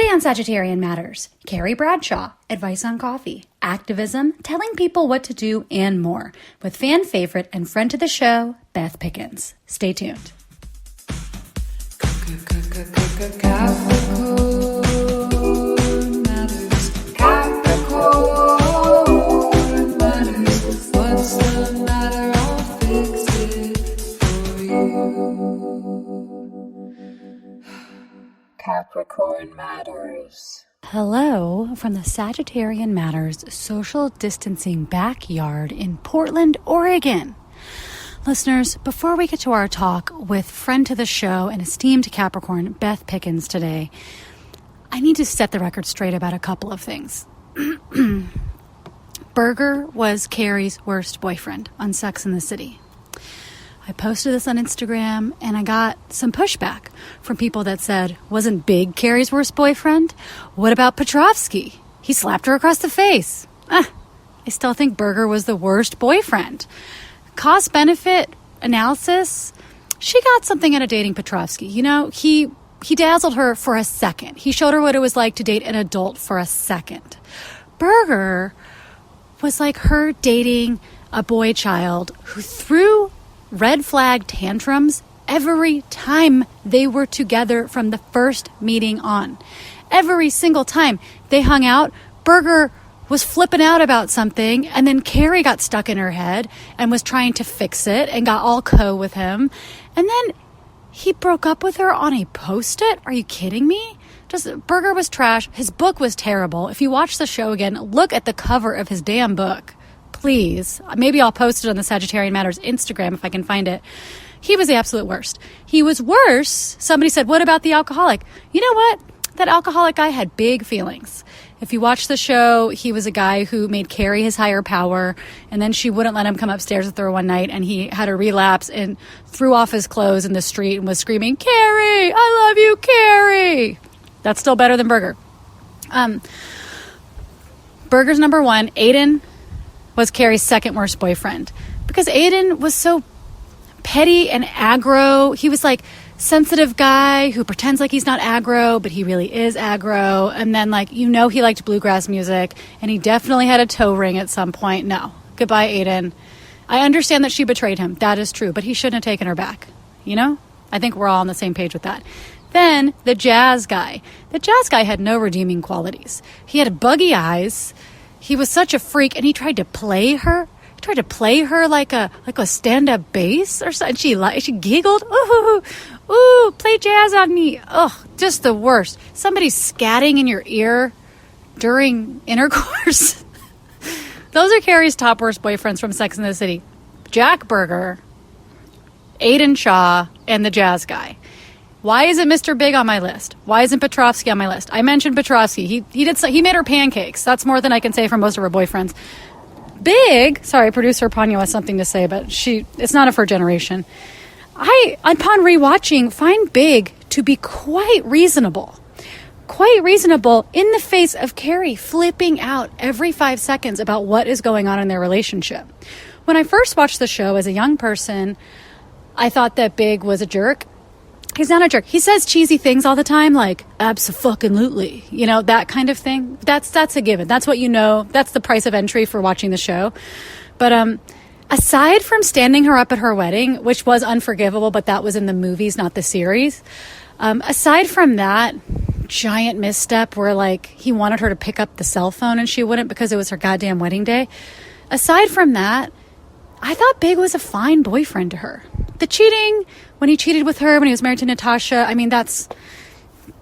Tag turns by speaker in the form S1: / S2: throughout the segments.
S1: Today on Sagittarian Matters, Carrie Bradshaw, advice on coffee, activism, telling people what to do, and more, with fan favorite and friend to the show, Beth Pickens. Stay tuned. Capricorn Matters, Capricorn Matters, what's the matter? I'll fix it for you. Capricorn Matters. Hello from the Sagittarian Matters social distancing backyard in Portland, Oregon. Listeners, before we get to our talk with friend to the show and esteemed Capricorn Beth Pickens today, I need to set the record straight about a couple of things. Berger was Carrie's worst boyfriend on Sex and the City. I posted this on Instagram and I got some pushback from people that said, wasn't Big Carrie's worst boyfriend? What about Petrovsky? He slapped her across the face. I still think Berger was the worst boyfriend. Cost-benefit analysis, she got something out of dating Petrovsky. You know, he dazzled her for a second. He showed her what it was like to date an adult for a second. Berger was like her dating a boy child who threw red flag tantrums every time they were together from the first meeting on. Every single time they hung out, Berger was flipping out about something, and then Carrie got stuck in her head and was trying to fix it and got all with him. And then he broke up with her on a post-it? Are you kidding me? Berger was trash. His book was terrible. If you watch the show again, look at the cover of his damn book. Please. Maybe I'll post it on the Sagittarian Matters Instagram if I can find it. He was the absolute worst. He was worse. Somebody said, what about the alcoholic? You know what? That alcoholic guy had big feelings. If you watch the show, he was a guy who made Carrie his higher power, and then she wouldn't let him come upstairs with her one night, and he had a relapse and threw off his clothes in the street and was screaming, Carrie, I love you, Carrie. That's still better than Berger. Berger's number one. Aiden was Carrie's second worst boyfriend because Aiden was so petty and aggro. He was like sensitive guy who pretends like he's not aggro, but he really is aggro. And then he liked bluegrass music and he definitely had a toe ring at some point. No, goodbye, Aiden. I understand that she betrayed him. That is true, but he shouldn't have taken her back. You know, I think we're all on the same page with that. Then the jazz guy. The jazz guy had no redeeming qualities. He had buggy eyes. He was such a freak, and he tried to play her. He tried to play her like a stand-up bass or something. She giggled. Ooh, play jazz on me. Ugh, just the worst. Somebody scatting in your ear during intercourse. Those are Carrie's top worst boyfriends from Sex and the City. Jack Berger, Aiden Shaw, and the jazz guy. Why isn't Mr. Big on my list? Why isn't Petrovsky on my list? I mentioned Petrovsky. He made her pancakes. That's more than I can say for most of her boyfriends. Big, sorry, producer Panya has something to say, but it's not of her generation. Upon rewatching, find Big to be quite reasonable in the face of Carrie flipping out every 5 seconds about what is going on in their relationship. When I first watched the show as a young person, I thought that Big was a jerk. He's not a jerk. He says cheesy things all the time, like abso-fucking-lutely, you know, that kind of thing. That's a given. That's what you know. That's the price of entry for watching the show. But aside from standing her up at her wedding, which was unforgivable, but that was in the movies, not the series. Aside from that giant misstep where he wanted her to pick up the cell phone and she wouldn't because it was her goddamn wedding day. Aside from that, I thought Big was a fine boyfriend to her. The cheating, when he cheated with her, when he was married to Natasha, I mean, that's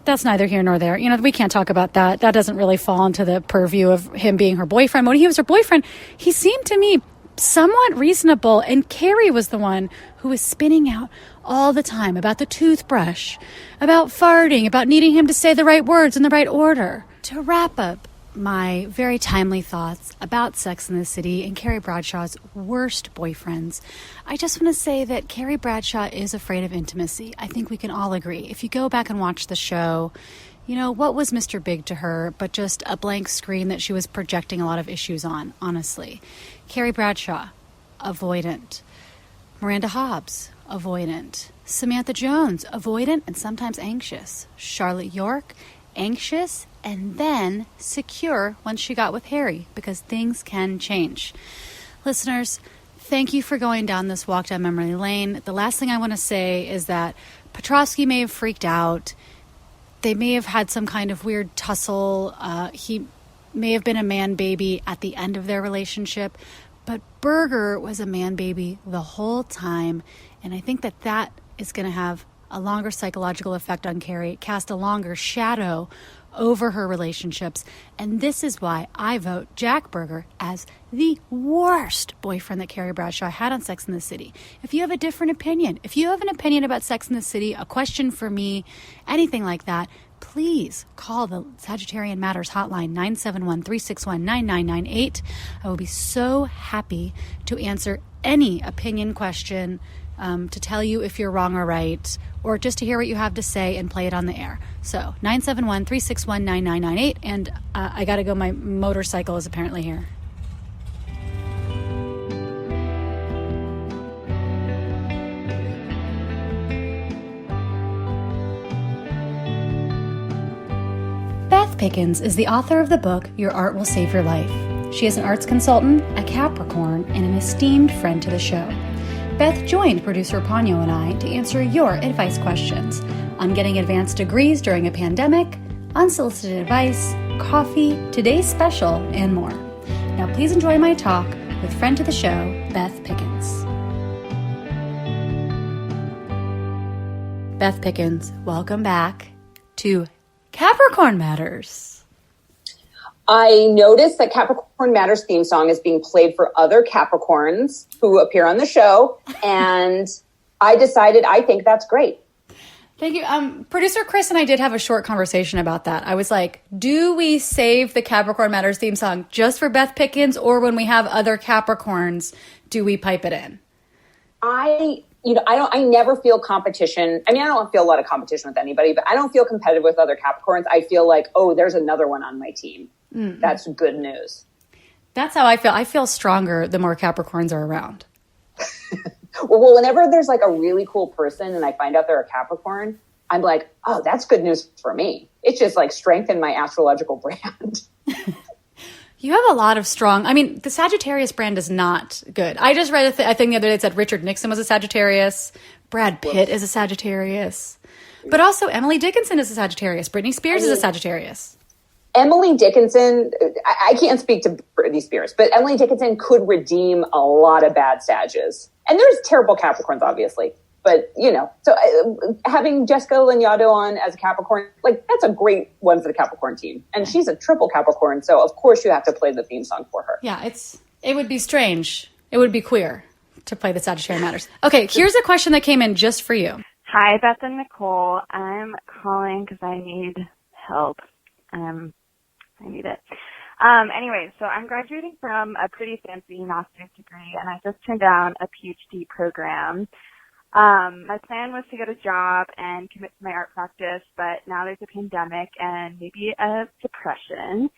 S1: neither here nor there. You know, we can't talk about that. That doesn't really fall into the purview of him being her boyfriend. When he was her boyfriend, he seemed to me somewhat reasonable, and Carrie was the one who was spinning out all the time about the toothbrush, about farting, about needing him to say the right words in the right order. To wrap up my very timely thoughts about Sex and the City and Carrie Bradshaw's worst boyfriends, I just want to say that Carrie Bradshaw is afraid of intimacy. I think we can all agree. If you go back and watch the show, you know, what was Mr. Big to her but just a blank screen that she was projecting a lot of issues on, honestly. Carrie Bradshaw, avoidant. Miranda Hobbs, avoidant. Samantha Jones, avoidant and sometimes anxious. Charlotte York, anxious and then secure once she got with Harry, because things can change. Listeners, thank you for going down this walk down memory lane. The last thing I want to say is that Petrovsky may have freaked out. They may have had some kind of weird tussle. He may have been a man baby at the end of their relationship, but Berger was a man baby the whole time. And I think that that is going to have a longer psychological effect on Carrie, cast a longer shadow over her relationships. And this is why I vote Jack Berger as the worst boyfriend that Carrie Bradshaw had on Sex and the City. If you have a different opinion, if you have an opinion about Sex and the City, a question for me, anything like that, please call the Sagittarian Matters hotline, 971-361-9998. I will be so happy to answer any opinion question, to tell you if you're wrong or right, or just to hear what you have to say and play it on the air. So 971-361-9998. And I got to go. My motorcycle is apparently here. Beth Pickens is the author of the book, Your Art Will Save Your Life. She is an arts consultant, a Capricorn, and an esteemed friend to the show. Beth joined producer Ponyo and I to answer your advice questions on getting advanced degrees during a pandemic, unsolicited advice, coffee, today's special, and more. Now please enjoy my talk with friend to the show, Beth Pickens. Beth Pickens, welcome back to Capricorn Matters.
S2: I noticed that Capricorn Matters theme song is being played for other Capricorns who appear on the show, and I decided I think that's great.
S1: Thank you. Producer Chris and I did have a short conversation about that. I was like, do we save the Capricorn Matters theme song just for Beth Pickens, or when we have other Capricorns, do we pipe it in?
S2: I never feel competition. I mean, I don't feel a lot of competition with anybody, but I don't feel competitive with other Capricorns. I feel like, oh, there's another one on my team. Mm-hmm. That's good news.
S1: That's how I feel. I feel stronger the more Capricorns are around.
S2: Well, whenever there's like a really cool person and I find out they're a Capricorn, I'm like, oh, that's good news for me. It's just like strengthened my astrological brand.
S1: You have a lot of strong, I mean, the Sagittarius brand is not good. I just read a thing the other day that said Richard Nixon was a Sagittarius. Brad Pitt is a Sagittarius. But also Emily Dickinson is a Sagittarius. Britney Spears is a Sagittarius.
S2: Emily Dickinson, I can't speak to Britney Spears, but Emily Dickinson could redeem a lot of bad Sages. And there's terrible Capricorns, obviously. But, so having Jessica Lanyadoo on as a Capricorn, like, that's a great one for the Capricorn team. And she's a triple Capricorn, so of course you have to play the theme song for her.
S1: Yeah, it would be strange. It would be queer to play the Sagittarius Matters. Okay, here's a question that came in just for you.
S3: Hi, Beth and Nicole. I'm calling because I need help. I need it. Anyway, so I'm graduating from a pretty fancy master's degree, and I just turned down a PhD program. My plan was to get a job and commit to my art practice, but now there's a pandemic and maybe a depression.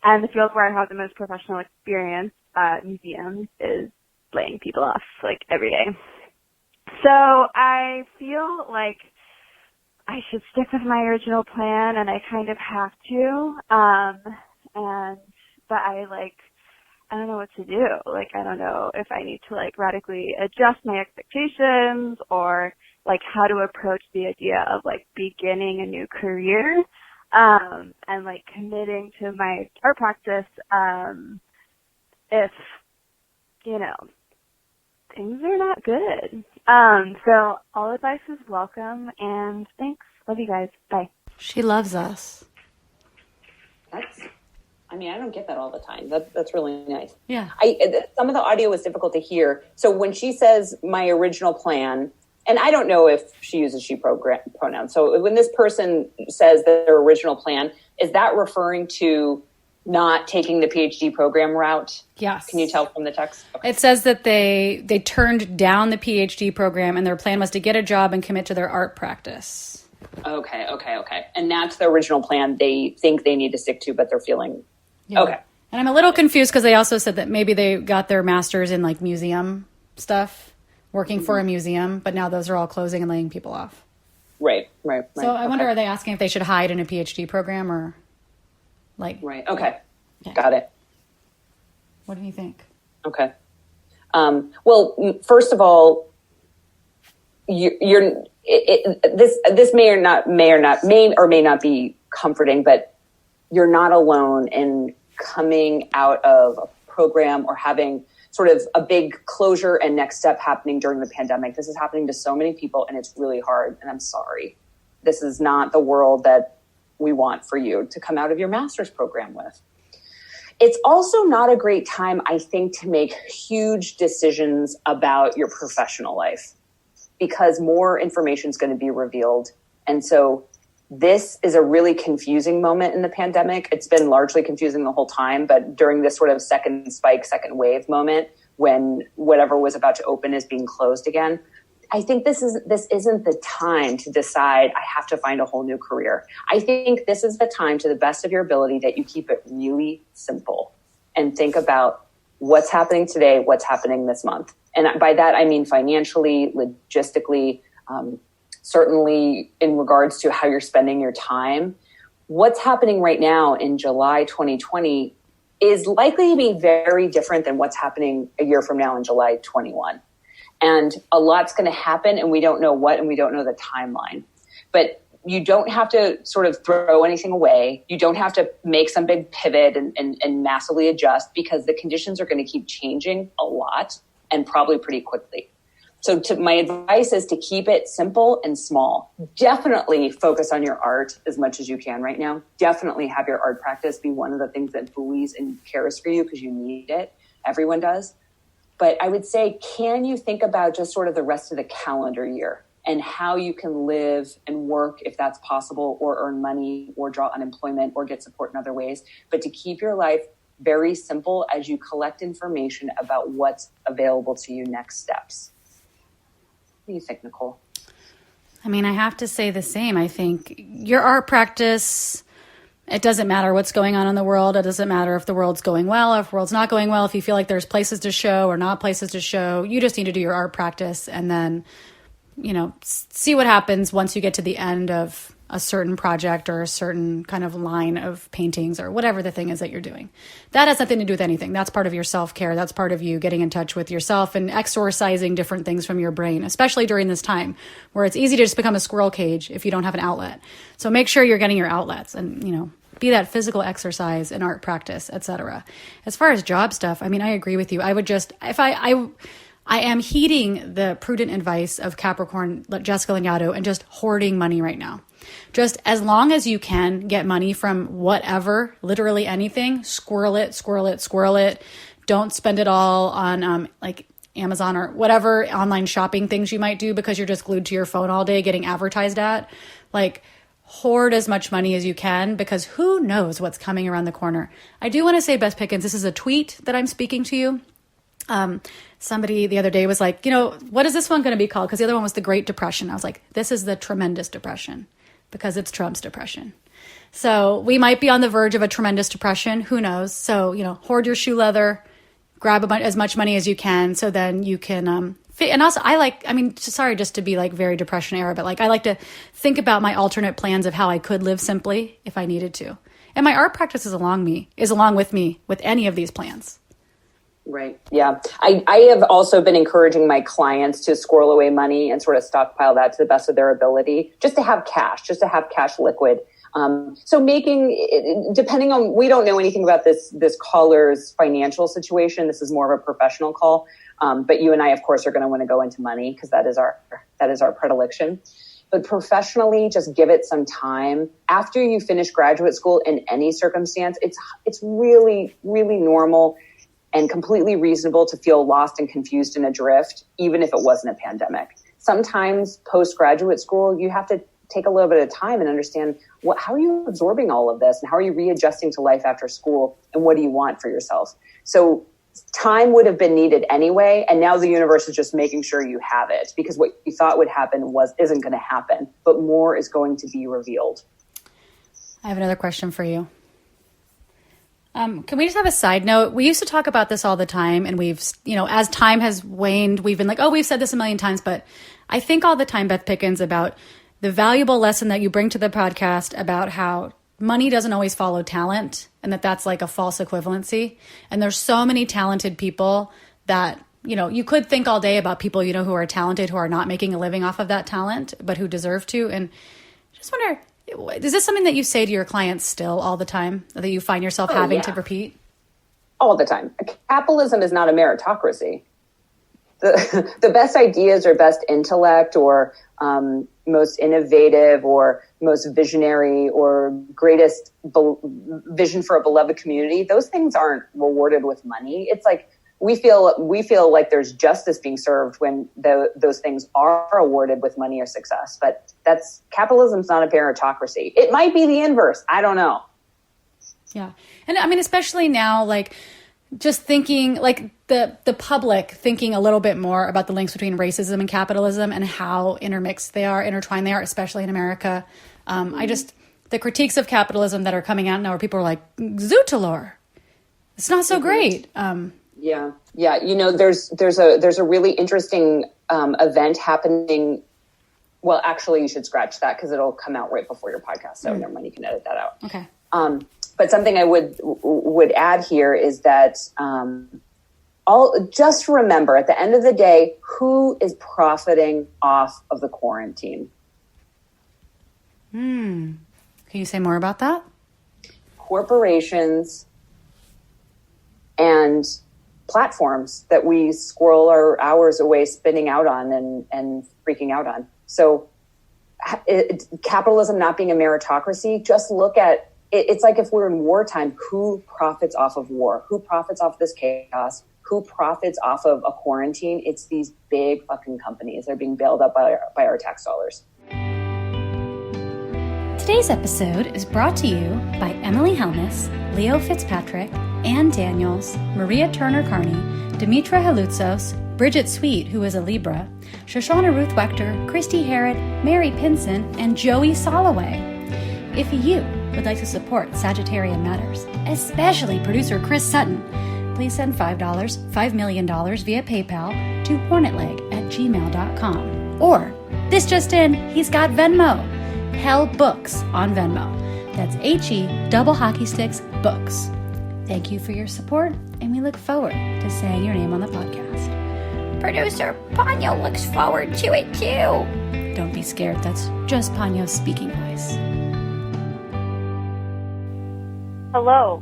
S3: And the field where I have the most professional experience, museums, is laying people off like every day. So I feel like I should stick with my original plan, and I kind of have to. But I don't know what to do. Like, I don't know if I need to radically adjust my expectations, or how to approach the idea of beginning a new career, and committing to my art practice, if, things are not good. So all advice is welcome, and thanks. Love you guys. Bye.
S1: She loves us.
S2: I don't get that all the time. That's really nice.
S1: Yeah.
S2: Some of the audio was difficult to hear. So when she says my original plan, and I don't know if she uses she pronouns. So when this person says their original plan, is that referring to not taking the PhD program route?
S1: Yes.
S2: Can you tell from the text? Okay.
S1: It says that they turned down the PhD program, and their plan was to get a job and commit to their art practice.
S2: Okay. And that's the original plan they think they need to stick to, but they're feeling...
S1: Yeah.
S2: Okay.
S1: And I'm a little confused because they also said that maybe they got their master's in museum stuff, working for a museum, but now those are all closing and laying people off.
S2: Right.
S1: So I wonder, are they asking if they should hide in a PhD program or like?
S2: Right. Okay.
S1: Yeah.
S2: Got it.
S1: What do you think?
S2: Okay. Well, first of all, this may or may not be comforting, but you're not alone in coming out of a program or having sort of a big closure and next step happening during the pandemic. This is happening to so many people, and it's really hard. And I'm sorry. This is not the world that we want for you to come out of your master's program with. It's also not a great time, I think, to make huge decisions about your professional life because more information is going to be revealed. And so this is a really confusing moment in the pandemic. It's been largely confusing the whole time, but during this sort of second spike, second wave moment, when whatever was about to open is being closed again, I think this isn't the time to decide I have to find a whole new career. I think this is the time, to the best of your ability, that you keep it really simple and think about what's happening today, what's happening this month. And by that, I mean financially, logistically, certainly in regards to how you're spending your time. What's happening right now in July 2020 is likely to be very different than what's happening a year from now in July 21. And a lot's going to happen, and we don't know what, and we don't know the timeline. But you don't have to sort of throw anything away. You don't have to make some big pivot and massively adjust, because the conditions are going to keep changing a lot and probably pretty quickly. So my advice is to keep it simple and small. Definitely focus on your art as much as you can right now. Definitely have your art practice be one of the things that buoys and cares for you, because you need it. Everyone does. But I would say, can you think about just sort of the rest of the calendar year and how you can live and work, if that's possible, or earn money or draw unemployment or get support in other ways, but to keep your life very simple as you collect information about what's available to you next steps. What do you think, Nicole?
S1: I mean, I have to say the same. I think your art practice, it doesn't matter what's going on in the world. It doesn't matter if the world's going well, if the world's not going well, if you feel like there's places to show or not places to show. You just need to do your art practice and then, see what happens once you get to the end of a certain project or a certain kind of line of paintings or whatever the thing is that you're doing. That has nothing to do with anything. That's part of your self-care. That's part of you getting in touch with yourself and exorcising different things from your brain, especially during this time where it's easy to just become a squirrel cage if you don't have an outlet. So make sure you're getting your outlets and, be that physical exercise and art practice, etc. As far as job stuff, I mean, I agree with you. I would just, if I am heeding the prudent advice of Capricorn, Jessica Lanyadoo, and just hoarding money right now. Just as long as you can get money from whatever, literally anything, squirrel it. Don't spend it all on like Amazon or whatever online shopping things you might do because you're just glued to your phone all day getting advertised at. Like, hoard as much money as you can, because who knows what's coming around the corner. I do want to say, Beth Pickens, this is a tweet that I'm speaking to you. Somebody the other day was like, what is this one going to be called? Because the other one was the Great Depression. I was like, this is the Tremendous Depression, because it's Trump's depression. So we might be on the verge of a tremendous depression. Who knows? So, hoard your shoe leather, grab as much money as you can, so then you can, and also sorry, just to be like very depression era, but like I like to think about my alternate plans of how I could live simply if I needed to. And my art practice is along with me with any of these plans.
S2: Right. Yeah. I have also been encouraging my clients to squirrel away money and sort of stockpile that to the best of their ability, just to have cash liquid. So depending on, we don't know anything about this caller's financial situation. This is more of a professional call. But you and I, of course, are going to want to go into money because that is our predilection. But professionally, just give it some time. After you finish graduate school, in any circumstance, it's really, really normal and completely reasonable to feel lost and confused and adrift, even if it wasn't a pandemic. Sometimes post-graduate school, you have to take a little bit of time and understand how are you absorbing all of this, and how are you readjusting to life after school, and what do you want for yourself? So time would have been needed anyway, and now the universe is just making sure you have it, because what you thought would happen isn't going to happen, but more is going to be revealed.
S1: I have another question for you. Can we just have a side note? We used to talk about this all the time, and we've, as time has waned, we've been like, oh, we've said this a million times, but I think all the time, Beth Pickens, about the valuable lesson that you bring to the podcast about how money doesn't always follow talent and that's like a false equivalency. And there's so many talented people that, you know, you could think all day about people, you know, who are talented, who are not making a living off of that talent, but who deserve to. And I just wonder, is this something that you say to your clients still all the time, that you find yourself having to repeat?
S2: All the time. Capitalism is not a meritocracy. The best ideas or best intellect or most innovative or most visionary or greatest vision for a beloved community, those things aren't rewarded with money. It's like we feel like there's justice being served when those things are awarded with money or success. But capitalism's not a meritocracy. It might be the inverse. I don't know.
S1: Yeah. And I mean, especially now, like just thinking like the public thinking a little bit more about the links between racism and capitalism and how intertwined they are, especially in America. The critiques of capitalism that are coming out now where people are like, Zootalor, it's not so great.
S2: Yeah. You know, there's a really interesting event happening. Well, actually, you should scratch that because it'll come out right before your podcast. So never mind, you can edit that out.
S1: Okay.
S2: But something I would add here is that just remember at the end of the day, who is profiting off of the quarantine?
S1: Can you say more about that?
S2: Corporations and platforms that we squirrel our hours away spinning out on and freaking out on. So capitalism not being a meritocracy, just look at it's like if we're in wartime, who profits off of war? Who profits off this chaos? Who profits off of a quarantine? It's these big fucking companies. They're being bailed up by our tax dollars.
S1: Today's episode is brought to you by Emily Helmus, Leo Fitzpatrick, Ann Daniels, Maria Turner-Carney, Dimitra Halutzos, Bridget Sweet, who is a Libra, Shoshana Ruth Wechter, Christy Harrod, Mary Pinson, and Joey Soloway. If you would like to support Sagittarian Matters, especially producer Chris Sutton, please send $5 million via PayPal to hornetleg@gmail.com. Or, this just in, he's got Venmo. Hell Books on Venmo. That's HE Books. Thank you for your support, and we look forward to saying your name on the podcast. Producer Ponyo looks forward to it too. Don't be scared, that's just Ponyo's speaking voice.
S3: Hello.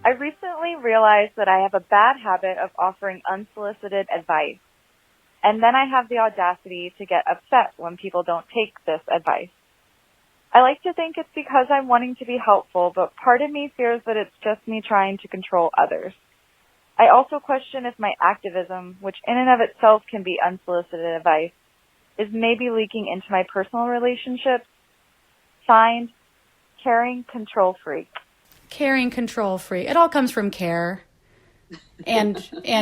S3: I recently realized that I have a bad habit of offering unsolicited advice, and then I have the audacity to get upset when people don't take this advice. I like to think it's because I'm wanting to be helpful, but part of me fears that it's just me trying to control others. I also question if my activism, which in and of itself can be unsolicited advice, is maybe leaking into my personal relationships. Signed, Caring Control Freak.
S1: Caring control freak. It all comes from care and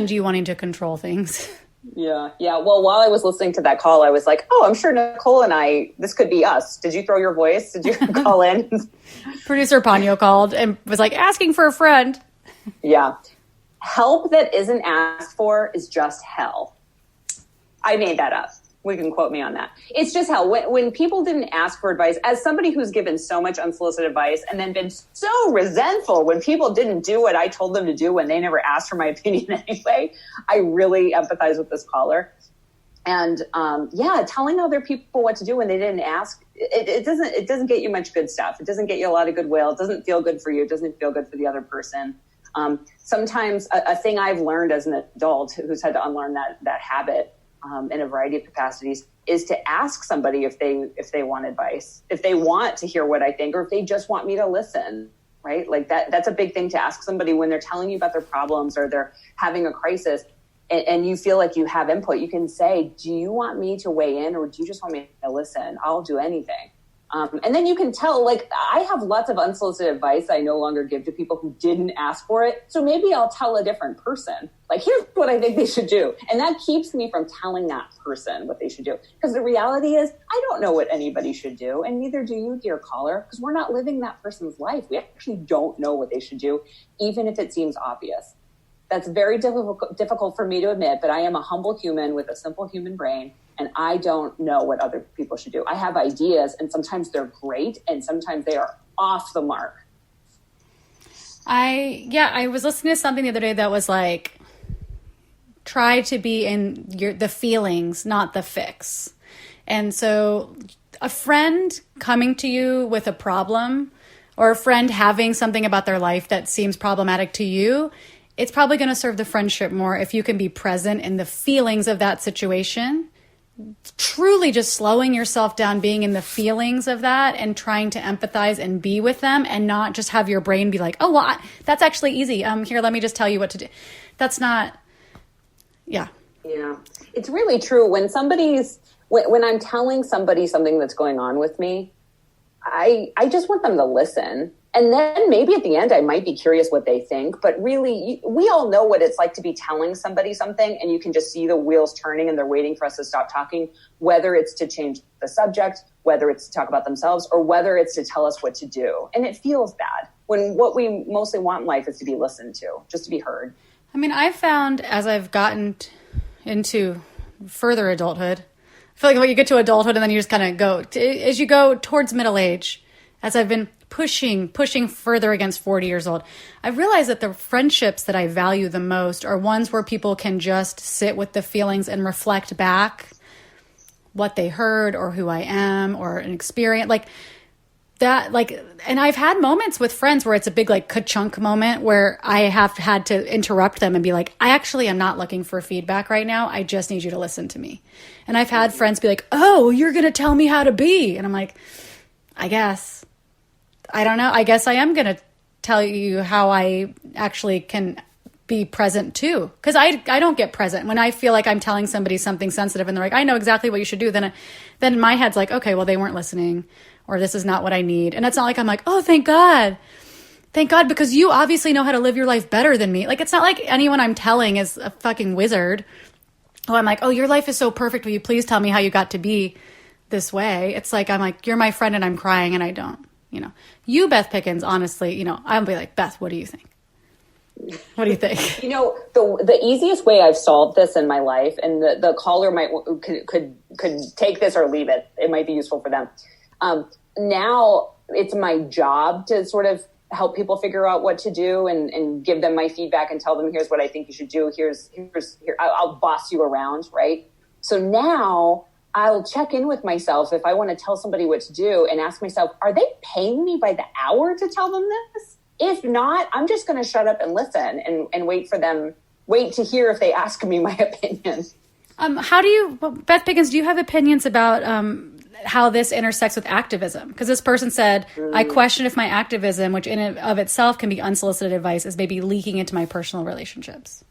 S1: you wanting to control things.
S2: Yeah. Well, while I was listening to that call, I was like, oh, I'm sure Nicole and this could be us. Did you throw your voice? Did you call in?
S1: Producer Ponyo called and was like, asking for a friend.
S2: Yeah. Help that isn't asked for is just hell. I made that up. We can quote me on that. It's just hell. When people didn't ask for advice, as somebody who's given so much unsolicited advice and then been so resentful when people didn't do what I told them to do when they never asked for my opinion anyway, I really empathize with this caller. And telling other people what to do when they didn't ask, it doesn't get you much good stuff. It doesn't get you a lot of goodwill. It doesn't feel good for you. It doesn't feel good for the other person. Sometimes a thing I've learned as an adult who's had to unlearn that habit in a variety of capacities is to ask somebody if they want advice, if they want to hear what I think, or if they just want me to listen, right? Like that's a big thing to ask somebody when they're telling you about their problems or they're having a crisis and you feel like you have input. You can say, do you want me to weigh in or do you just want me to listen? I'll do anything. And then you can tell, like, I have lots of unsolicited advice I no longer give to people who didn't ask for it. So maybe I'll tell a different person, like, here's what I think they should do. And that keeps me from telling that person what they should do. Because the reality is, I don't know what anybody should do. And neither do you, dear caller, because we're not living that person's life. We actually don't know what they should do, even if it seems obvious. That's very difficult for me to admit, but I am a humble human with a simple human brain, and I don't know what other people should do. I have ideas, and sometimes they're great, and sometimes they are off the mark.
S1: I was listening to something the other day that was like, try to be in the feelings, not the fix. And so a friend coming to you with a problem, or a friend having something about their life that seems problematic to you, it's probably going to serve the friendship more if you can be present in the feelings of that situation, truly just slowing yourself down, being in the feelings of that and trying to empathize and be with them, and not just have your brain be like, oh, well, that's actually easy. Here, let me just tell you what to do. That's not, yeah.
S2: Yeah. It's really true. When I'm telling somebody something that's going on with me, I just want them to listen. And then maybe at the end, I might be curious what they think. But really, we all know what it's like to be telling somebody something, and you can just see the wheels turning and they're waiting for us to stop talking, whether it's to change the subject, whether it's to talk about themselves, or whether it's to tell us what to do. And it feels bad when what we mostly want in life is to be listened to, just to be heard.
S1: I mean, I've found as I've gotten into further adulthood, I feel like when you get to adulthood and then you just kind of go, as you go towards middle age, as I've been pushing further against 40 years old, I realized that the friendships that I value the most are ones where people can just sit with the feelings and reflect back what they heard or who I am or an experience like that. And I've had moments with friends where it's a big like ka-chunk moment where I have had to interrupt them and be like, I actually am not looking for feedback right now. I just need you to listen to me. And I've had friends be like, oh, you're going to tell me how to be. And I'm like, I guess. I don't know. I guess I am going to tell you how I actually can be present too. Because I don't get present. When I feel like I'm telling somebody something sensitive and they're like, I know exactly what you should do, then my head's like, okay, well, they weren't listening, or this is not what I need. And it's not like I'm like, oh, thank God. Thank God, because you obviously know how to live your life better than me. Like, it's not like anyone I'm telling is a fucking wizard. Oh, I'm like, oh, your life is so perfect. Will you please tell me how you got to be this way? It's like, I'm like, you're my friend and I'm crying and I don't. You, Beth Pickens, honestly, I'll be like, Beth, what do you think? What do you think?
S2: The easiest way I've solved this in my life, and the caller could take this or leave it. It might be useful for them. Now it's my job to sort of help people figure out what to do and give them my feedback and tell them, here's what I think you should do. Here, I'll boss you around. Right. So now I'll check in with myself if I want to tell somebody what to do and ask myself, are they paying me by the hour to tell them this? If not, I'm just going to shut up and listen and wait to hear if they ask me my opinion.
S1: Beth Pickens, do you have opinions about how this intersects with activism? Because this person said, I question if my activism, which in and of itself can be unsolicited advice, is maybe leaking into my personal relationships.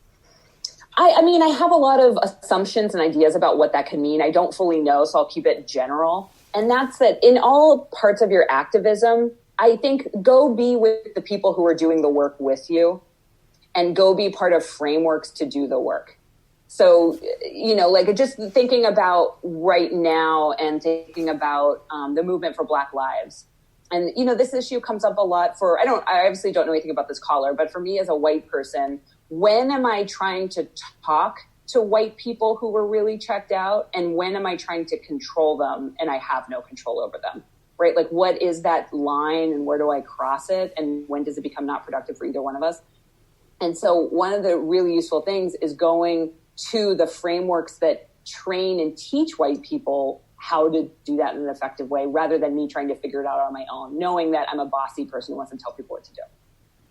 S2: I mean, I have a lot of assumptions and ideas about what that can mean. I don't fully know, so I'll keep it general. And that's that in all parts of your activism, I think go be with the people who are doing the work with you and go be part of frameworks to do the work. So, like just thinking about right now and thinking about the movement for Black Lives. And, this issue comes up a lot I obviously don't know anything about this caller, but for me as a white person, when am I trying to talk to white people who were really checked out? And when am I trying to control them and I have no control over them? Right? Like, what is that line and where do I cross it? And when does it become not productive for either one of us? And so one of the really useful things is going to the frameworks that train and teach white people how to do that in an effective way, rather than me trying to figure it out on my own, knowing that I'm a bossy person who wants to tell people what to do.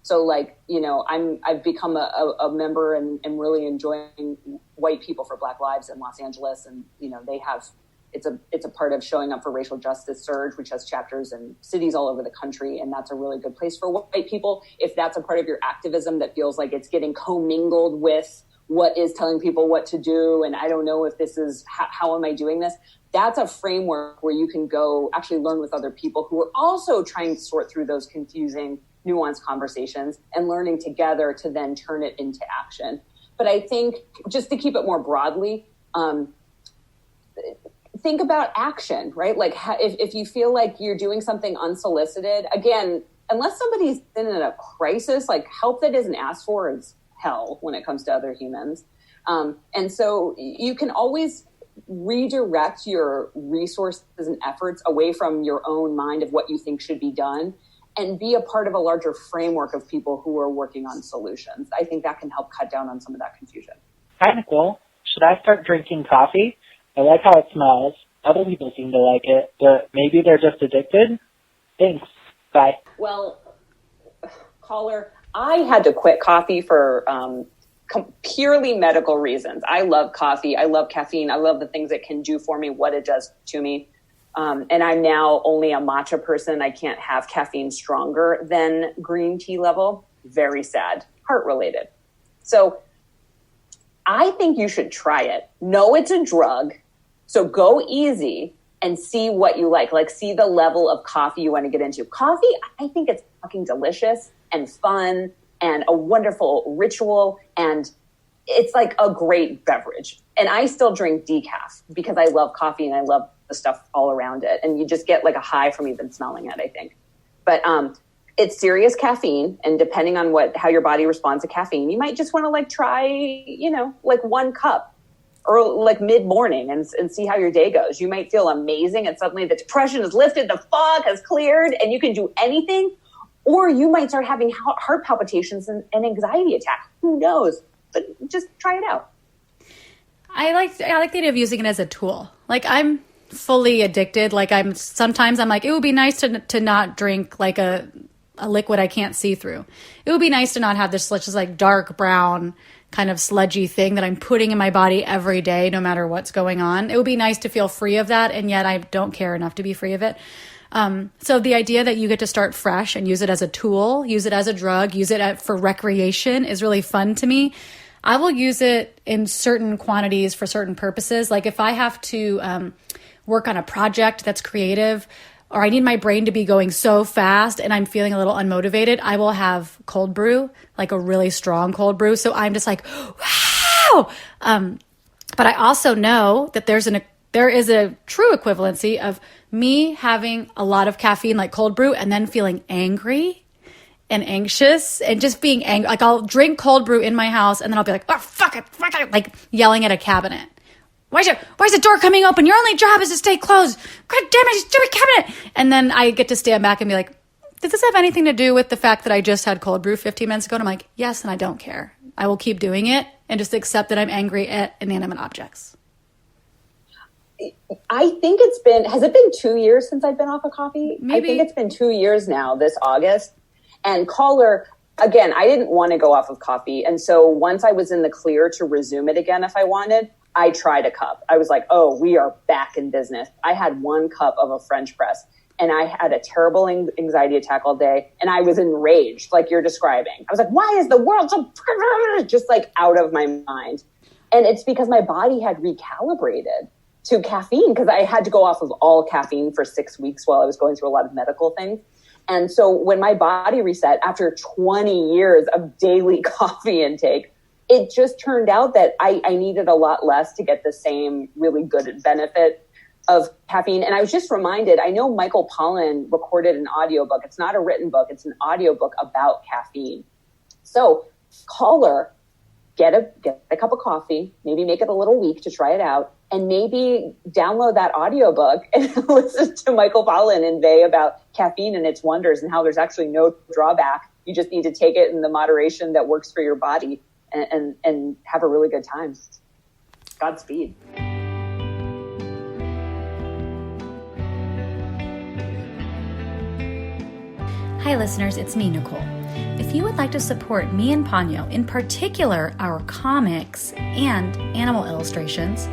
S2: So I've become a member and really enjoying White People for Black Lives in Los Angeles. And, they have, it's a part of Showing Up for Racial Justice Surge, which has chapters in cities all over the country. And that's a really good place for white people. If that's a part of your activism that feels like it's getting commingled with what is telling people what to do, and I don't know if this is, how am I doing this? That's a framework where you can go actually learn with other people who are also trying to sort through those confusing, nuanced conversations and learning together to then turn it into action. But I think just to keep it more broadly, think about action, right? Like if you feel like you're doing something unsolicited, again, unless somebody's been in a crisis, like help that isn't asked for is hell when it comes to other humans. And so you can always redirect your resources and efforts away from your own mind of what you think should be done and be a part of a larger framework of people who are working on solutions. I think that can help cut down on some of that confusion.
S4: Hi, Nicole. Should I start drinking coffee? I like how it smells. Other people seem to like it, but maybe they're just addicted. Thanks. Bye.
S2: Well, caller, I had to quit coffee for purely medical reasons. I love coffee. I love caffeine. I love the things it can do for me, what it does to me. And I'm now only a matcha person. I can't have caffeine stronger than green tea level. Very sad. Heart related. So I think you should try it. No, it's a drug. So go easy and see what you like. Like, see the level of coffee you want to get into. Coffee, I think it's fucking delicious and fun and a wonderful ritual. And it's like a great beverage. And I still drink decaf because I love coffee and I love the stuff all around it. And you just get like a high from even smelling it, I think. But it's serious caffeine. And depending on how your body responds to caffeine, you might just want to like try, like 1 cup. Or like mid-morning and see how your day goes. You might feel amazing and suddenly the depression is lifted, the fog has cleared, and you can do anything. Or you might start having heart palpitations and anxiety attacks. Who knows? But just try it out.
S1: I like the idea of using it as a tool. Like, I'm fully addicted. Like, sometimes I'm like, it would be nice to not drink like a liquid I can't see through. It would be nice to not have this just like dark brown kind of sludgy thing that I'm putting in my body every day, no matter what's going on. It would be nice to feel free of that, and yet I don't care enough to be free of it. So the idea that you get to start fresh and use it as a tool, use it as a drug, use it for recreation is really fun to me. I will use it in certain quantities for certain purposes. Like if I have to work on a project that's creative, or I need my brain to be going so fast and I'm feeling a little unmotivated, I will have cold brew, like a really strong cold brew. So I'm just like, wow. But I also know that there is a true equivalency of me having a lot of caffeine, like cold brew, and then feeling angry and anxious and just being angry. Like I'll drink cold brew in my house and then I'll be like, oh, fuck it, like yelling at a cabinet. Why is the door coming open? Your only job is to stay closed. God damn it, you stupid cabinet. And then I get to stand back and be like, does this have anything to do with the fact that I just had cold brew 15 minutes ago? And I'm like, yes, and I don't care. I will keep doing it and just accept that I'm angry at inanimate objects.
S2: I think has it been 2 years since I've been off of coffee? Maybe. I think it's been 2 years now, this August. And caller, again, I didn't want to go off of coffee. And so once I was in the clear to resume it again if I wanted, I tried a cup. I was like, oh, we are back in business. I had 1 cup of a French press and I had a terrible anxiety attack all day. And I was enraged, like you're describing. I was like, why is the world so just like out of my mind? And it's because my body had recalibrated to caffeine because I had to go off of all caffeine for 6 weeks while I was going through a lot of medical things. And so when my body reset after 20 years of daily coffee intake, it just turned out that I needed a lot less to get the same really good benefit of caffeine. And I was just reminded, I know Michael Pollan recorded an audiobook. It's not a written book. It's an audiobook about caffeine. So caller, get a cup of coffee, maybe make it a little weak to try it out, and maybe download that audiobook and listen to Michael Pollan inveigh about caffeine and its wonders and how there's actually no drawback. You just need to take it in the moderation that works for your body. And have a really good time. Godspeed.
S1: Hi listeners, it's me, Nicole. If you would like to support me and Ponyo, in particular our comics and animal illustrations,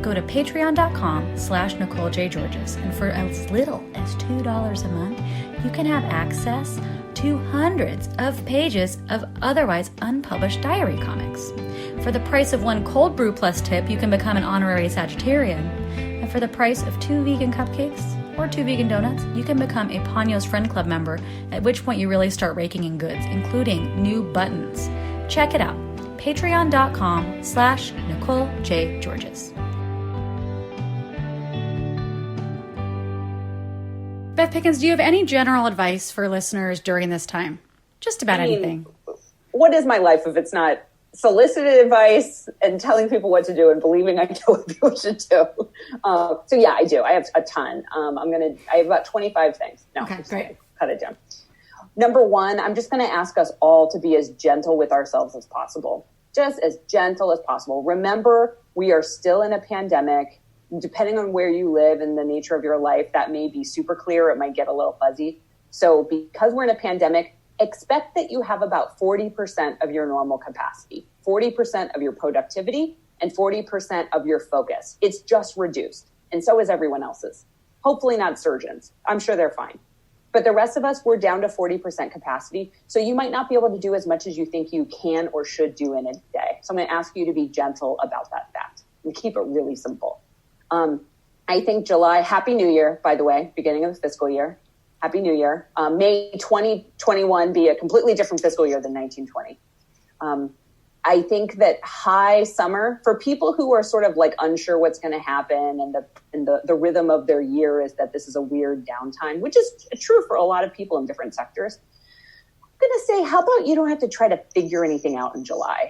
S1: go to patreon.com/NicoleJGeorges. And for as little as $2 a month, you can have access to hundreds of pages of otherwise unpublished diary comics. For the price of 1 cold brew plus tip, you can become an honorary Sagittarian. And for the price of 2 vegan cupcakes or 2 vegan donuts, you can become a Ponyo's Friend Club member, at which point you really start raking in goods, including new buttons. Check it out. Patreon.com/NicoleJGeorges. Beth Pickens, do you have any general advice for listeners during this time? Just about anything.
S2: What is my life if it's not solicited advice and telling people what to do and believing I know what people should do. So yeah, I do. I have a ton. I have about 25 things. No,
S1: okay, great.
S2: Cut it down. Number one, I'm just going to ask us all to be as gentle with ourselves as possible. Just as gentle as possible. Remember, we are still in a pandemic. Depending on where you live and the nature of your life, that may be super clear. It might get a little fuzzy. So because we're in a pandemic, expect that you have about 40% of your normal capacity, 40% of your productivity, and 40% of your focus. It's just reduced. And so is everyone else's. Hopefully not surgeons. I'm sure they're fine. But the rest of us, we're down to 40% capacity. So you might not be able to do as much as you think you can or should do in a day. So I'm going to ask you to be gentle about that fact and keep it really simple. I think July, Happy New Year, by the way, beginning of the fiscal year. Happy New Year. May 2021 be a completely different fiscal year than 1920. I think that high summer, for people who are sort of like unsure what's going to happen and the rhythm of their year is that this is a weird downtime, which is true for a lot of people in different sectors. I'm going to say, how about you don't have to try to figure anything out in July?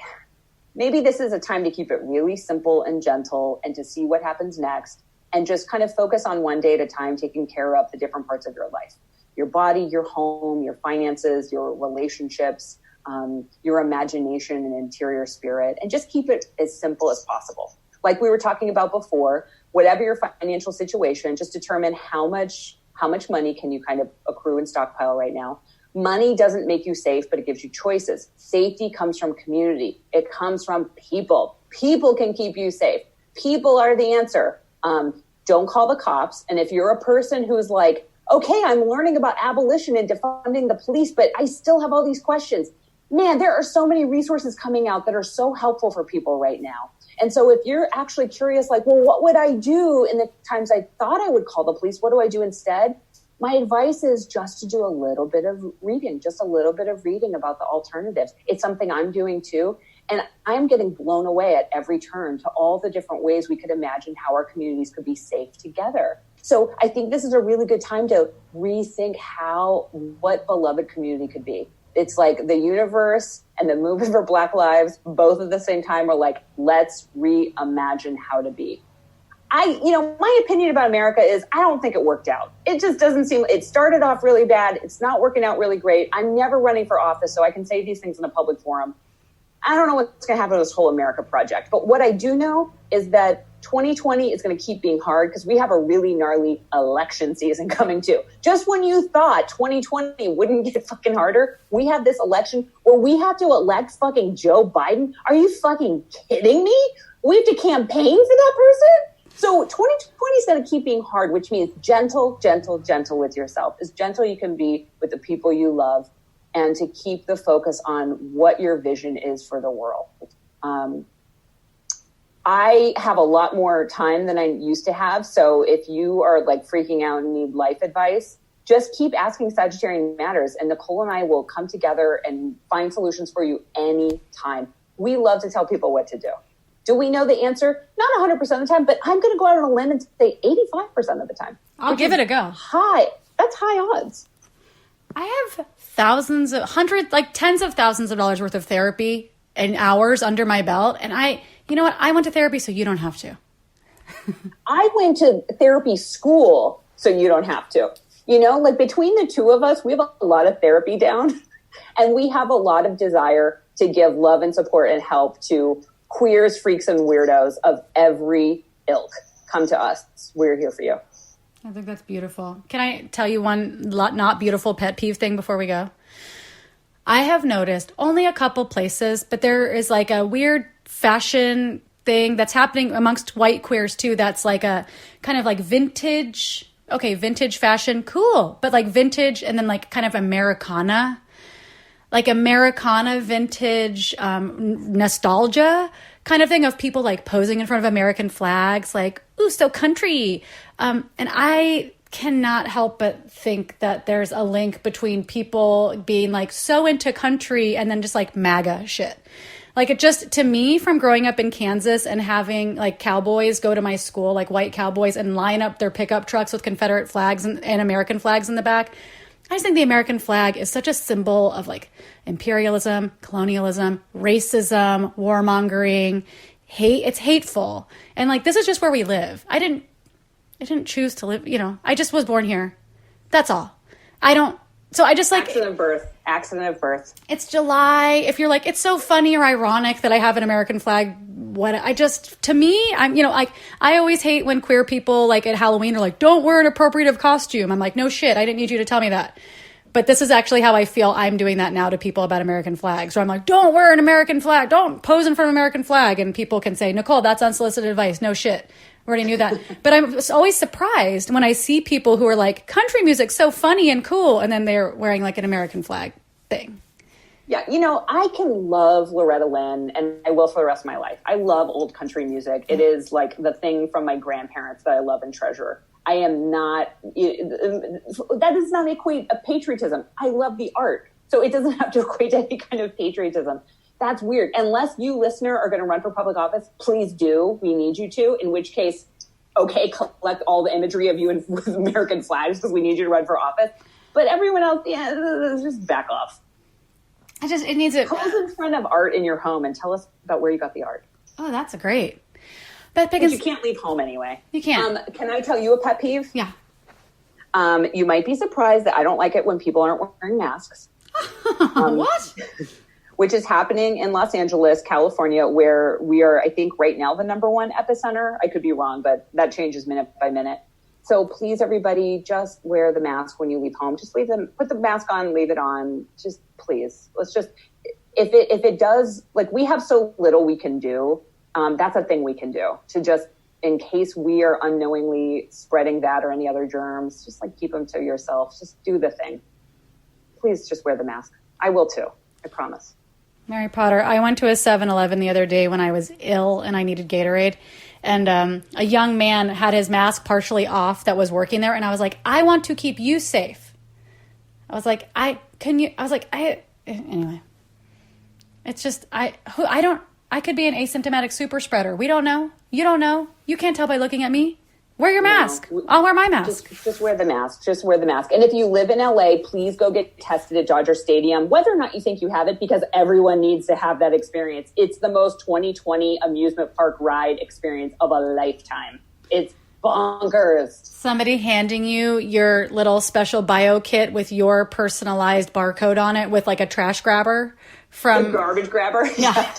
S2: Maybe this is a time to keep it really simple and gentle and to see what happens next and just kind of focus on one day at a time, taking care of the different parts of your life, your body, your home, your finances, your relationships, your imagination and interior spirit, and just keep it as simple as possible. Like we were talking about before, whatever your financial situation, just determine how much money can you kind of accrue and stockpile right now. Money doesn't make you safe, but it gives you choices. Safety comes from community. It comes from people. People can keep you safe. People are the answer. Don't call the cops. And if you're a person who's like, okay, I'm learning about abolition and defunding the police, but I still have all these questions. Man, there are so many resources coming out that are so helpful for people right now. And so if you're actually curious, like, well, what would I do in the times I thought I would call the police? What do I do instead? My advice is just to do a little bit of reading about the alternatives. It's something I'm doing too. And I'm getting blown away at every turn to all the different ways we could imagine how our communities could be safe together. So I think this is a really good time to rethink what beloved community could be. It's like the universe and the movement for Black Lives, both at the same time, are like, let's reimagine how to be. My opinion about America is I don't think it worked out. It just doesn't seem, it started off really bad. It's not working out really great. I'm never running for office, so I can say these things in a public forum. I don't know what's going to happen to this whole America project. But what I do know is that 2020 is going to keep being hard because we have a really gnarly election season coming too. Just when you thought 2020 wouldn't get fucking harder, we have this election where we have to elect fucking Joe Biden. Are you fucking kidding me? We have to campaign for that person? So 2020 is going to keep being hard, which means gentle with yourself. As gentle you can be with the people you love, and to keep the focus on what your vision is for the world. I have a lot more time than I used to have. So if you are like freaking out and need life advice, just keep asking Sagittarian Matters, and Nicole and I will come together and find solutions for you anytime. We love to tell people what to do. Do we know the answer? Not 100% of the time, but I'm going to go out on a limb and say 85% of the time.
S1: I'll give it a go.
S2: That's high odds.
S1: I have tens of thousands of dollars worth of therapy and hours under my belt. And you know what? I went to therapy so you don't have to.
S2: I went to therapy school so you don't have to. Like between the two of us, we have a lot of therapy down and we have a lot of desire to give love and support and help to queers, freaks, and weirdos of every ilk. Come to us. We're here for you.
S1: I think that's beautiful. Can I tell you one not beautiful pet peeve thing before we go? I have noticed only a couple places, but there is like a weird fashion thing that's happening amongst white queers too. That's like a kind of like vintage fashion, cool. But like vintage and then like kind of Americana vintage nostalgia kind of thing of people like posing in front of American flags, like, ooh, so country. And I cannot help but think that there's a link between people being like so into country and then just like MAGA shit. Like it just, to me, from growing up in Kansas and having like cowboys go to my school, like white cowboys, and line up their pickup trucks with Confederate flags and American flags in the back, I just think the American flag is such a symbol of like imperialism, colonialism, racism, warmongering, hate. It's hateful. And like, this is just where we live. I didn't choose to live, I just was born here. That's all. So I just like
S2: accident of birth.
S1: It's July. If you're like, it's so funny or ironic that I have an American flag. To me, I always hate when queer people like at Halloween are like, don't wear an appropriative costume. I'm like, no shit. I didn't need you to tell me that. But this is actually how I feel I'm doing that now to people about American flags. So I'm like, don't wear an American flag. Don't pose in front of an American flag. And people can say, Nicole, that's unsolicited advice. No shit. I already knew that. But I'm always surprised when I see people who are like, country music's so funny and cool. And then they're wearing like an American flag thing.
S2: Yeah, I can love Loretta Lynn, and I will for the rest of my life. I love old country music. It is like the thing from my grandparents that I love and treasure. I am not, that does not equate a patriotism. I love the art. So it doesn't have to equate to any kind of patriotism. That's weird. Unless you, listener, are going to run for public office, please do. We need you to, in which case, okay, collect all the imagery of you with American flags because we need you to run for office. But everyone else, just back off.
S1: It needs it.
S2: Pose in front of art in your home and tell us about where you got the art.
S1: Oh, that's great. Beth Pickens.
S2: You can't leave home anyway.
S1: You can't.
S2: Can I tell you a pet peeve?
S1: Yeah.
S2: You might be surprised that I don't like it when people aren't wearing masks.
S1: What?
S2: Which is happening in Los Angeles, California, where we are, I think, right now the #1 epicenter. I could be wrong, but that changes minute by minute. So please, everybody, just wear the mask when you leave home. Just put the mask on, leave it on. Just please, let's just, if it does, like we have so little we can do, that's a thing we can do to just, in case we are unknowingly spreading that or any other germs, just like keep them to yourself. Just do the thing. Please just wear the mask. I will too. I promise.
S1: Mary Potter, I went to a 7-Eleven the other day when I was ill and I needed Gatorade. And a young man had his mask partially off that was working there. And I was like, I want to keep you safe. I was like, anyway. It's just, I could be an asymptomatic super spreader. We don't know. You don't know. You can't tell by looking at me. Wear your mask. I'll wear my mask.
S2: Just wear the mask. Just wear the mask. And if you live in LA, please go get tested at Dodger Stadium, whether or not you think you have it, because everyone needs to have that experience. It's the most 2020 amusement park ride experience of a lifetime. It's bonkers.
S1: Somebody handing you your little special bio kit with your personalized barcode on it with like a trash grabber from
S2: the garbage grabber.
S1: Yeah.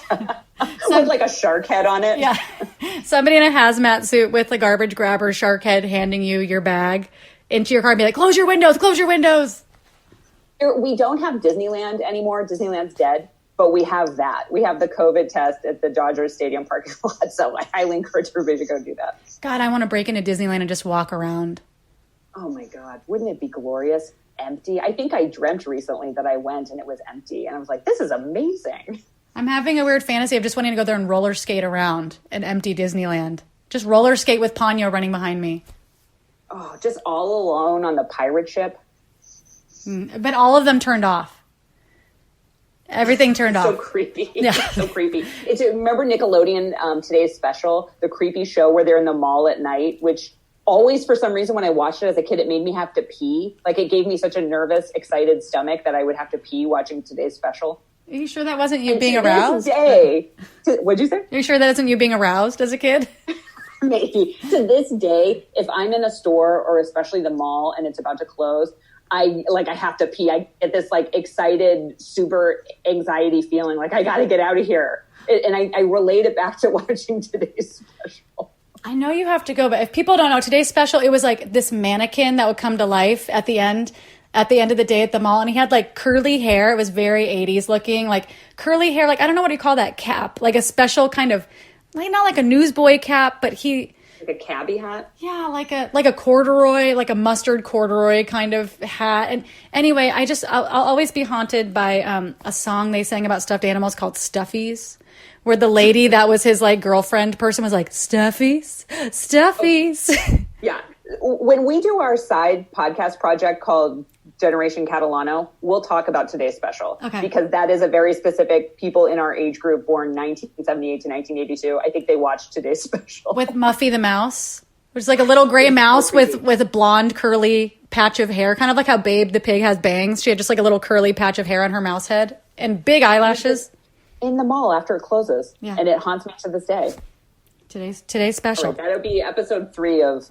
S2: With like a shark head on it.
S1: Yeah. Somebody in a hazmat suit with a garbage grabber shark head handing you your bag into your car and be like, close your windows, close your windows.
S2: We don't have Disneyland anymore. Disneyland's dead. But we have that. We have the COVID test at the Dodgers Stadium parking lot. So I highly encourage everybody to go do that.
S1: God, I want to break into Disneyland and just walk around.
S2: Oh my God. Wouldn't it be glorious? Empty. I think I dreamt recently that I went and it was empty. And I was like, this is amazing.
S1: I'm having a weird fantasy of just wanting to go there and roller skate around an empty Disneyland. Just roller skate with Ponyo running behind me.
S2: Oh, just all alone on the pirate ship.
S1: But all of them turned off. Everything turned off.
S2: So creepy.
S1: Yeah.
S2: So creepy. Remember Nickelodeon, Today's Special, the creepy show where they're in the mall at night, which always, for some reason, when I watched it as a kid, it made me have to pee. Like, it gave me such a nervous, excited stomach that I would have to pee watching Today's Special.
S1: Are you sure that wasn't you being aroused?
S2: What'd you say?
S1: Are you sure that isn't you being aroused as a kid?
S2: Maybe. To this day, if I'm in a store or especially the mall and it's about to close, I have to pee. I get this like excited, super anxiety feeling like I got to get out of here. And I relate it back to watching Today's Special.
S1: I know you have to go, but if people don't know, Today's Special, it was like this mannequin that would come to life at the end of the day at the mall. And he had like curly hair. It was very 80s looking, like curly hair. Like, I don't know what you call that cap, like a special kind of, like not like a newsboy cap, but
S2: like a cabbie hat?
S1: Yeah, like a corduroy, like a mustard corduroy kind of hat. And anyway, I'll always be haunted by a song they sang about stuffed animals called Stuffies, where the lady that was his like girlfriend person was like, Stuffies.
S2: Oh, yeah. When we do our side podcast project called Generation Catalano, we'll talk about Today's Special.
S1: Okay.
S2: Because that is a very specific people in our age group born 1978 to 1982. I think they watched Today's Special.
S1: With Muffy the Mouse. There's like a little gray mouse with a blonde curly patch of hair, kind of like how Babe the pig has bangs. She had just like a little curly patch of hair on her mouse head and big eyelashes.
S2: In the mall after it closes.
S1: Yeah.
S2: And it haunts me to this day.
S1: Today's special.
S2: Right, that'll be episode 3 of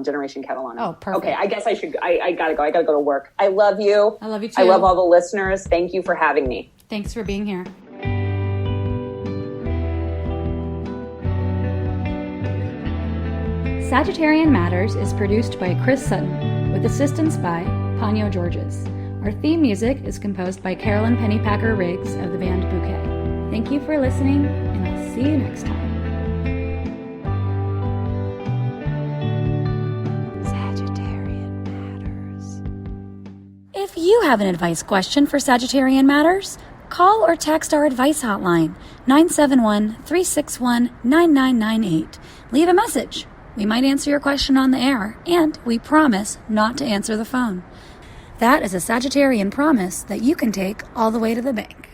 S2: Generation Catalana.
S1: Oh, perfect.
S2: Okay, I guess I gotta go. I gotta go to work. I love you.
S1: I love you too.
S2: I love all the listeners. Thank you for having me.
S1: Thanks for being here. Sagittarian Matters is produced by Chris Sutton, with assistance by Panyo Georges. Our theme music is composed by Carolyn Pennypacker Riggs of the band Bouquet. Thank you for listening, and I'll see you next time. Sagittarian Matters. If you have an advice question for Sagittarian Matters, call or text our advice hotline, 971-361-9998. Leave a message. We might answer your question on the air, and we promise not to answer the phone. That is a Sagittarian promise that you can take all the way to the bank.